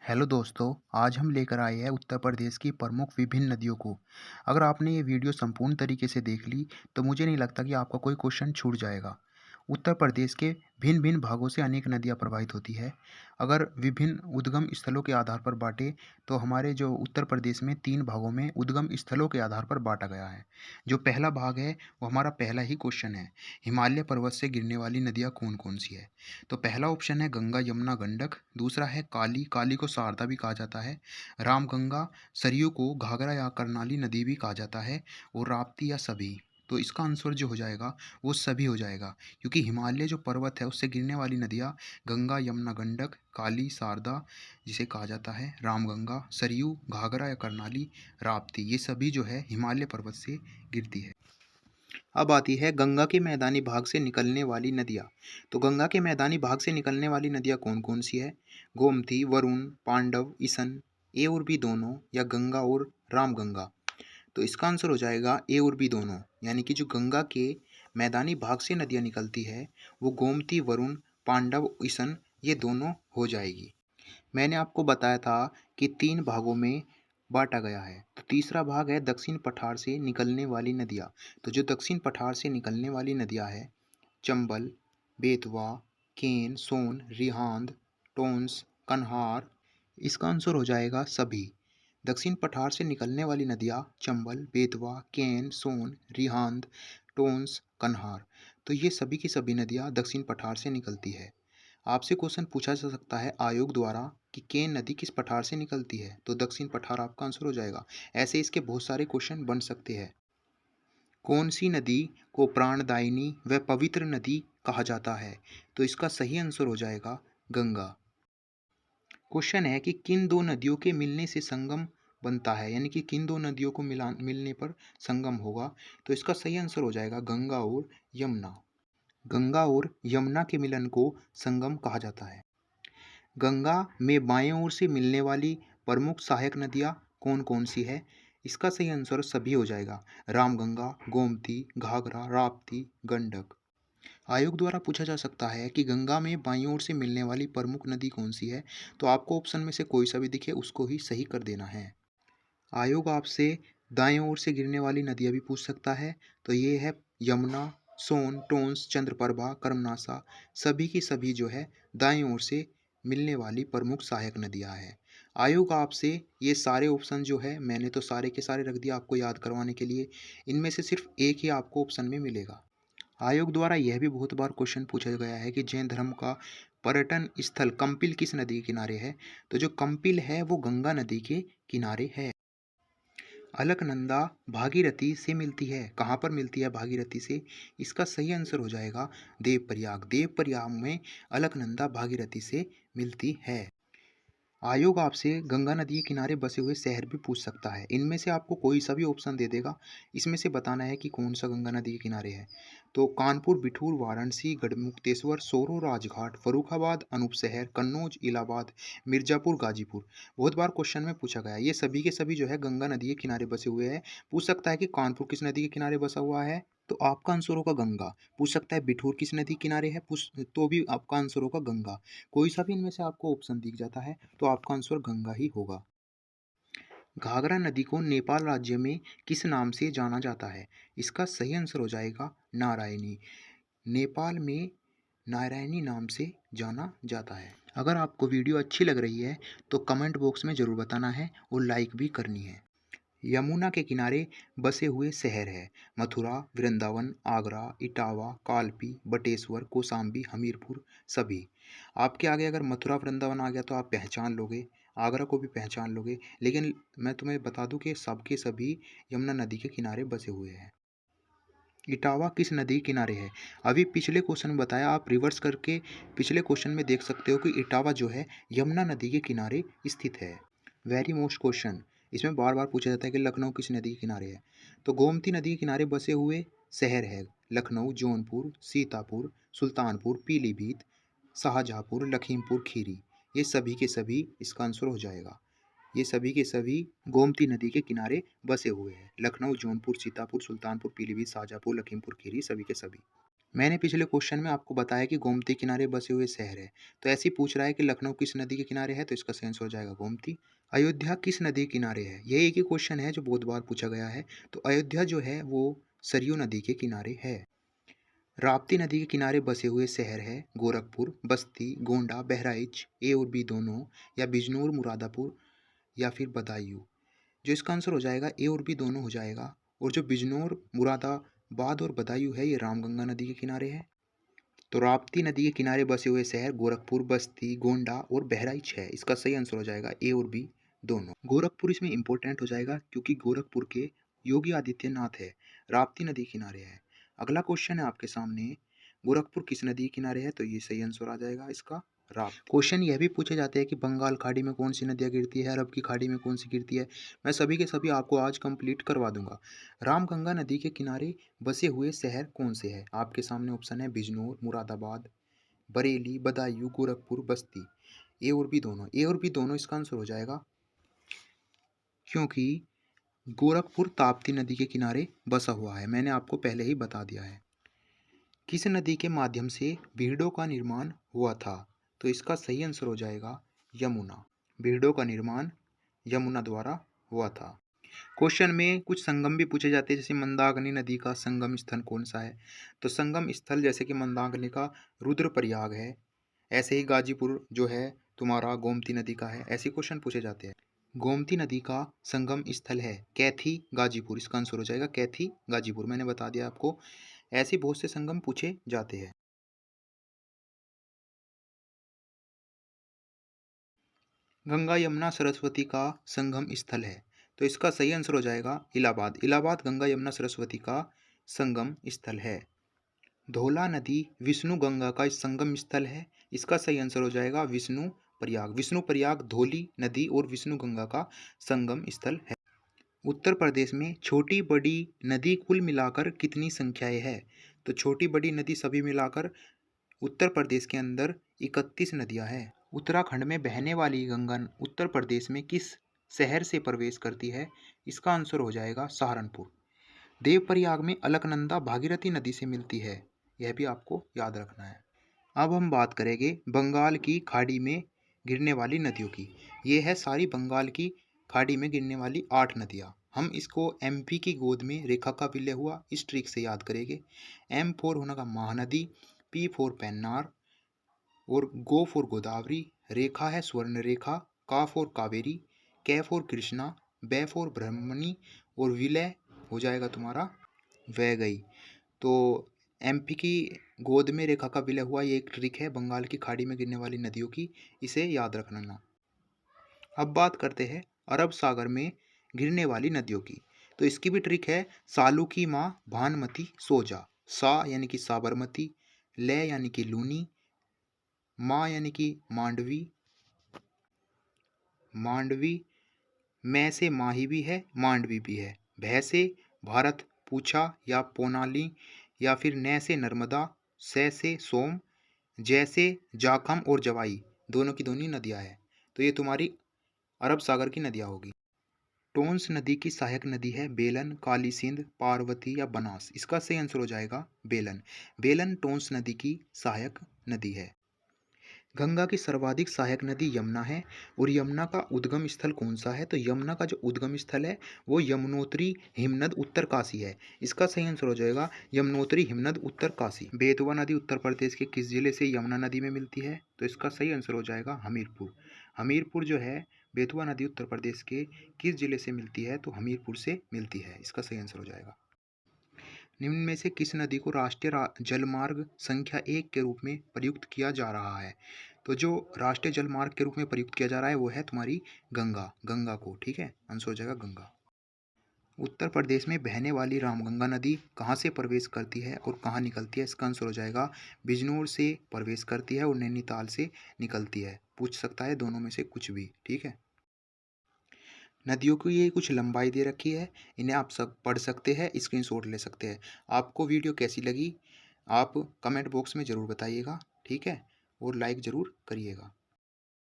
Hello दोस्तों, आज हम लेकर आए हैं उत्तर प्रदेश की प्रमुख विभिन्न नदियों को। अगर आपने ये वीडियो संपूर्ण तरीके से देख ली, तो मुझे नहीं लगता कि आपका कोई क्वेश्चन छूट जाएगा। उत्तर प्रदेश के भिन्न-भिन्न भागों से अनेक नदियाँ प्रवाहित होती है। अगर विभिन्न उद्गम स्थलों के आधार पर बाँटे, तो हमारे जो उत्तर प्रदेश में 3 भागों में उद्गम स्थलों के आधार पर बाँटा गया है। जो पहला भाग है, वो हमारा पहला ही क्वेश्चन है, हिमालय पर्वत से गिरने वाली नदियाँ कौन-कौन सी है? तो पहला ऑप्शन है गंगा, यमुना, गंडक। दूसरा है काली, काली को शारदा भी कहा जाता है। रामगंगा, सरयू को घाघरा या कर्नाली नदी भी कहा जाता है और राप्ती या सभी। तो इसका आंसर जो हो जाएगा वो सभी हो जाएगा, क्योंकि हिमालय जो पर्वत है उससे गिरने वाली नदियाँ गंगा, यमुना, गंडक, काली, शारदा जिसे कहा जाता है, रामगंगा, सरयू, घाघरा या कर्नाली, राप्ती, ये सभी जो है हिमालय पर्वत से गिरती है। अब आती है गंगा के मैदानी भाग से निकलने वाली नदियाँ। तो गंगा के मैदानी भाग से निकलने वाली नदियाँ कौन-कौन सी है? गोमती, वरुण, पांडव, इसन, ए और बी दोनों या गंगा और रामगंगा। तो इसका आंसर हो जाएगा ए और बी दोनों, यानी कि जो गंगा के मैदानी भाग से नदियाँ निकलती है वो गोमती, वरुण, पांडव, इसन ये दोनों हो जाएगी। मैंने आपको बताया था कि 3 भागों में बाँटा गया है। तो तीसरा भाग है दक्षिण पठार से निकलने वाली नदियाँ। तो जो दक्षिण पठार से निकलने वाली नदियाँ हैं, चंबल, बेतवा, केन, सोन, रिहांद, टोंस, कन्हार, इसका आंसर हो जाएगा सभी। दक्षिण पठार से निकलने वाली नदियाँ चंबल, बेतवा, केन, सोन, रिहांद, टोंस, कन्हार। तो ये सभी की सभी नदियाँ दक्षिण पठार से निकलती है। आपसे क्वेश्चन पूछा जा सकता है आयोग द्वारा कि केन नदी किस पठार से निकलती है? तो दक्षिण पठार आपका आंसर हो जाएगा। ऐसे इसके बहुत सारे क्वेश्चन बन सकते हैं। कौन सी नदी को प्राणदायिनी व पवित्र नदी कहा जाता है? तो इसका सही आंसर हो जाएगा गंगा। क्वेश्चन है कि किन दो नदियों के मिलने से संगम बनता है, यानी कि किन दो नदियों को मिलने पर संगम होगा? तो इसका सही आंसर हो जाएगा गंगा और यमुना। गंगा और यमुना के मिलन को संगम कहा जाता है। गंगा में बाएं ओर से मिलने वाली प्रमुख सहायक नदियाँ कौन-कौन सी है? इसका सही आंसर सभी हो जाएगा। रामगंगा, गोमती, घाघरा, राप्ती, गंडक। आयोग द्वारा पूछा जा सकता है कि गंगा में बाईं ओर से मिलने वाली प्रमुख नदी कौन सी है? तो आपको ऑप्शन में से कोई सा भी दिखे उसको ही सही कर देना है। आयोग आपसे दाएं ओर से गिरने वाली नदियाँ भी पूछ सकता है। तो ये है यमुना, सोन, टोंस, चंद्रप्रभा, कर्मनासा, सभी की सभी जो है दाएं ओर से मिलने वाली प्रमुख सहायक नदियाँ हैं। आयोग आपसे ये सारे ऑप्शन जो है मैंने तो सारे के सारे रख दिया आपको याद करवाने के लिए। इनमें से सिर्फ एक ही आपको ऑप्शन में मिलेगा। आयोग द्वारा यह भी बहुत बार क्वेश्चन पूछा गया है कि जैन धर्म का पर्यटन स्थल कंपिल किस नदी के किनारे है? तो जो कंपिल है वो गंगा नदी के किनारे है। अलकनंदा भागीरथी से मिलती है। कहाँ पर मिलती है भागीरथी से? इसका सही आंसर हो जाएगा देवप्रयाग। देवप्रयाग में अलकनंदा भागीरथी से मिलती है। आयोग आपसे गंगा नदी के किनारे बसे हुए शहर भी पूछ सकता है। इनमें से आपको कोई सा भी ऑप्शन दे देगा, इसमें से बताना है कि कौन सा गंगा नदी के किनारे है। तो कानपुर, बिठूर, वाराणसी, गढ़मुक्तेश्वर, सोरो, राजघाट, फर्रुखाबाद, अनूप शहर, कन्नौज, इलाहाबाद, मिर्जापुर, गाजीपुर। बहुत बार क्वेश्चन में पूछा गया है। ये सभी के सभी जो है गंगा नदी के किनारे बसे हुए हैं। पूछ सकता है कि कानपुर किस नदी के किनारे बसा हुआ है? तो आपका आंसर होगा गंगा। पूछ सकता है बिठूर किस नदी किनारे है? तो भी आपका आंसर होगा गंगा। कोई सा भी इनमें से आपको ऑप्शन दिख जाता है तो आपका आंसर गंगा ही होगा। घाघरा नदी को नेपाल राज्य में किस नाम से जाना जाता है? इसका सही आंसर हो जाएगा नारायणी। नेपाल में नारायणी नाम से जाना जाता है। अगर आपको वीडियो अच्छी लग रही है तो कमेंट बॉक्स में ज़रूर बताना है और लाइक भी करनी है। यमुना के किनारे बसे हुए शहर है मथुरा, वृंदावन, आगरा, इटावा, कालपी, बटेश्वर, कौशाम्बी, हमीरपुर, सभी। आपके आगे अगर मथुरा वृंदावन आ गया तो आप पहचान लोगे, आगरा को भी पहचान लोगे, लेकिन मैं तुम्हें बता दूं कि सबके सभी यमुना नदी के किनारे बसे हुए हैं। इटावा किस नदी के किनारे है? अभी पिछले क्वेश्चन में बताया, आप रिवर्स करके पिछले क्वेश्चन में देख सकते हो कि इटावा जो है यमुना नदी के किनारे स्थित है। वेरी मोस्ट क्वेश्चन इसमें बार बार पूछा जाता है कि लखनऊ किस नदी के किनारे है? तो गोमती नदी के किनारे बसे हुए शहर है लखनऊ, जौनपुर, सीतापुर, सुल्तानपुर, पीलीभीत, शाहजहाँपुर, लखीमपुर खीरी। ये सभी के सभी इसका आंसर हो जाएगा। ये सभी के सभी गोमती नदी के किनारे बसे हुए हैं। लखनऊ, जौनपुर, सीतापुर, सुल्तानपुर, पीलीभीत, शाहजहाँपुर, लखीमपुर खीरी, सभी के सभी। मैंने पिछले क्वेश्चन में आपको बताया कि गोमती किनारे बसे हुए शहर है, तो ऐसे ही पूछ रहा है कि लखनऊ किस नदी के किनारे है, तो इसका सही आंसर हो जाएगा गोमती। अयोध्या किस नदी के किनारे है, ये एक ही क्वेश्चन है जो बहुत बार पूछा गया है। तो अयोध्या जो है वो सरयू नदी के किनारे है। राप्ती नदी के किनारे बसे हुए शहर है गोरखपुर, बस्ती, गोंडा, बहराइच, ए और बी दोनों, या बिजनौर, मुरादापुर, या फिर बदायूं। जो इसका आंसर हो जाएगा ए और बी दोनों हो जाएगा। और जो बिजनौर, मुरादाबाद और बदायूं है ये रामगंगा नदी के किनारे है। तो राप्ती नदी के किनारे बसे हुए शहर गोरखपुर, बस्ती, गोंडा और बहराइच है। इसका सही आंसर हो जाएगा ए और बी दोनों। गोरखपुर इसमें इंपॉर्टेंट हो जाएगा क्योंकि गोरखपुर के योगी आदित्यनाथ है, राप्ती नदी किनारे है। अगला क्वेश्चन है आपके सामने, गोरखपुर किस नदी के किनारे है, तो ये सही आंसर आ जाएगा इसका राप्ती। क्वेश्चन यह भी पूछे जाते हैं कि बंगाल खाड़ी में कौन सी नदियाँ गिरती है, अरब की खाड़ी में कौन सी गिरती है। मैं सभी के सभी आपको आज कंप्लीट करवा दूंगा। रामगंगा नदी के किनारे बसे हुए शहर कौन से हैं? आपके सामने ऑप्शन है बिजनौर, मुरादाबाद, बरेली, बदायूं, गोरखपुर, बस्ती। ए और बी दोनों, ए और बी दोनों इसका आंसर हो जाएगा क्योंकि गोरखपुर ताप्ती नदी के किनारे बसा हुआ है, मैंने आपको पहले ही बता दिया है। किस नदी के माध्यम से भीड़ों का निर्माण हुआ था, तो इसका सही आंसर हो जाएगा यमुना। भीड़ों का निर्माण यमुना द्वारा हुआ था। क्वेश्चन में कुछ संगम भी पूछे जाते हैं, जैसे मंदाकिनी नदी का संगम स्थल कौन सा है, तो संगम स्थल जैसे कि मंदाकिनी का रुद्रप्रयाग है, ऐसे ही गाजीपुर जो है तुम्हारा गोमती नदी का है। ऐसे क्वेश्चन पूछे जाते हैं। गोमती नदी का संगम स्थल है कैथी, गाजीपुर। इसका आंसर हो जाएगा कैथी, गाजीपुर। मैंने बता दिया आपको, ऐसे बहुत से संगम पूछे जाते हैं। गंगा यमुना सरस्वती का संगम स्थल है, तो इसका सही आंसर हो जाएगा इलाहाबाद। इलाहाबाद गंगा यमुना सरस्वती का संगम स्थल है। धौला नदी विष्णु गंगा का संगम स्थल है, इसका सही आंसर हो जाएगा विष्णु प्रयाग। विष्णु प्रयाग धौली नदी और विष्णु गंगा का संगम स्थल है। उत्तर प्रदेश में छोटी बड़ी नदी कुल मिलाकर कितनी संख्याएं है, तो छोटी बड़ी नदी सभी मिलाकर उत्तर प्रदेश के अंदर 31 नदियां हैं। उत्तराखंड में बहने वाली गंगा उत्तर प्रदेश में किस शहर से प्रवेश करती है, इसका आंसर हो जाएगा सहारनपुर। देवप्रयाग में अलकनंदा भागीरथी नदी से मिलती है, यह भी आपको याद रखना है। अब हम बात करेंगे बंगाल की खाड़ी में गिरने वाली नदियों की। ये है सारी बंगाल की खाड़ी में गिरने वाली 8 नदियाँ। हम इसको एमपी की गोद में रेखा का विलय हुआ इस ट्रिक से याद करेंगे। एम फोर होने का महानदी, पी फोर पेन्नार और गो फोर गोदावरी, रेखा है स्वर्ण रेखा, का फोर कावेरी, कै फोर कृष्णा, बै फोर ब्रह्मणी और विलय हो जाएगा तुम्हारा वैगई। तो एमपी की गोद में रेखा का विलय हुआ ये एक ट्रिक है बंगाल की खाड़ी में गिरने वाली नदियों की, इसे याद रखना। अब बात करते हैं अरब सागर में गिरने वाली नदियों की, तो इसकी भी ट्रिक है। सालू की माँ भानमती सोजा, सा यानी कि साबरमती, ले यानी कि लूनी, माँ यानी कि मांडवी, मांडवी, मैं से माही भी है, मांडवी भी है, भय से भारत, पूछा या पोनाली, या फिर न से नर्मदा, से सोम, जैसे जाखम और जवाई दोनों की दोनों नदियां हैं, तो ये तुम्हारी अरब सागर की नदियां होगी। टोंस नदी की सहायक नदी है बेलन, काली सिंध, पार्वती या बनास। इसका सही आंसर हो जाएगा बेलन। बेलन टोंस नदी की सहायक नदी है। गंगा की सर्वाधिक सहायक नदी यमुना है। और यमुना का उद्गम स्थल कौन सा है, तो यमुना का जो उद्गम स्थल है वो यमुनोत्री हिमनद उत्तरकाशी है। इसका सही आंसर हो जाएगा यमुनोत्री हिमनद उत्तरकाशी। बेतवा नदी उत्तर प्रदेश के किस जिले से यमुना नदी में मिलती है, तो इसका सही आंसर हो जाएगा हमीरपुर। हमीरपुर जो है बेतवा नदी उत्तर प्रदेश के किस जिले से मिलती है, तो हमीरपुर से मिलती है, इसका सही आंसर हो जाएगा। निम्न में से किस नदी को राष्ट्रीय जलमार्ग संख्या 1 के रूप में प्रयुक्त किया जा रहा है, तो जो राष्ट्रीय जलमार्ग के रूप में प्रयुक्त किया जा रहा है वो है तुम्हारी गंगा, गंगा को, ठीक है, आंसर हो जाएगा गंगा। उत्तर प्रदेश में बहने वाली रामगंगा नदी कहाँ से प्रवेश करती है और कहाँ निकलती है, इसका आंसर हो जाएगा बिजनौर से प्रवेश करती है और नैनीताल से निकलती है। पूछ सकता है दोनों में से कुछ भी, ठीक है। नदियों की ये कुछ लंबाई दे रखी है, इन्हें आप सब पढ़ सकते हैं, स्क्रीनशॉट ले सकते हैं। आपको वीडियो कैसी लगी आप कमेंट बॉक्स में ज़रूर बताइएगा, ठीक है, और लाइक ज़रूर करिएगा।